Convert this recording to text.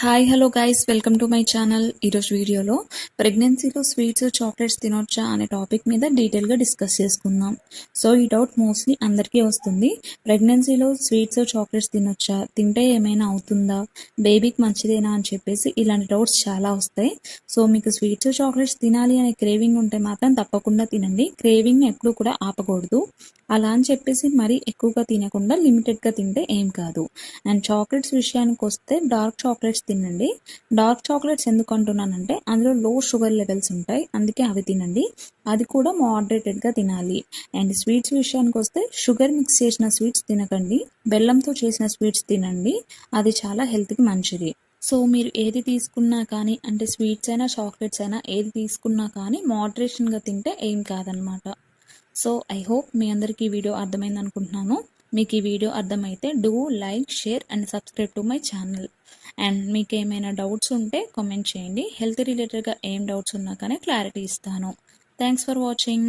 Hi hello guys welcome to my channel. ఈరోజు వీడియోలో ప్రెగ్నెన్సీలో స్వీట్స్ చాక్లెట్స్ తినొచ్చా అనే టాపిక్ మీద డీటెయిల్గా డిస్కస్ చేసుకుందాం. సో ఈ డౌట్ మోస్ట్లీ అందరికీ వస్తుంది. ప్రెగ్నెన్సీలో స్వీట్స్ చాక్లెట్స్ తినొచ్చా, తింటే ఏమైనా అవుతుందా, బేబీకి మంచిదేనా అని చెప్పేసి ఇలాంటి డౌట్స్ చాలా వస్తాయి. సో మీకు స్వీట్స్ చాక్లెట్స్ తినాలి అనే క్రేవింగ్ ఉంటే మాత్రం తప్పకుండా తినండి. క్రేవింగ్ని ఎప్పుడూ కూడా ఆపకూడదు. అలా అని చెప్పేసి మరీ ఎక్కువగా తినకుండా లిమిటెడ్గా తింటే ఏం కాదు. అండ్ చాక్లెట్స్ విషయానికి వస్తే డార్క్ చాక్లెట్స్ తినండి. డార్క్ చాక్లెట్స్ ఎందుకు అంటున్నానంటే అందులో లో షుగర్ లెవెల్స్ ఉంటాయి, అందుకే అవి తినండి. అది కూడా మోడరేటెడ్గా తినాలి. అండ్ స్వీట్స్ విషయానికి వస్తే షుగర్ మిక్స్ చేసిన స్వీట్స్ తినకండి, బెల్లంతో చేసిన స్వీట్స్ తినండి. అది చాలా హెల్త్కి మంచిది. సో మీరు ఏది తీసుకున్నా కానీ, అంటే స్వీట్స్ అయినా చాక్లెట్స్ అయినా ఏది తీసుకున్నా కానీ మోడరేషన్గా తింటే ఏం కాదనమాట. సో ఐ హోప్ మీ అందరికీ ఈ వీడియో అర్థమైంది అనుకుంటున్నాను. మీకు ఈ వీడియో అర్థమైతే do like, share and subscribe to my channel. And మీకు ఏమైనా డౌట్స్ ఉంటే కామెంట్ చేయండి. హెల్త్ రిలేటెడ్గా ఏం డౌట్స్ ఉన్నా కానీ క్లారిటీ ఇస్తాను. Thanks for watching.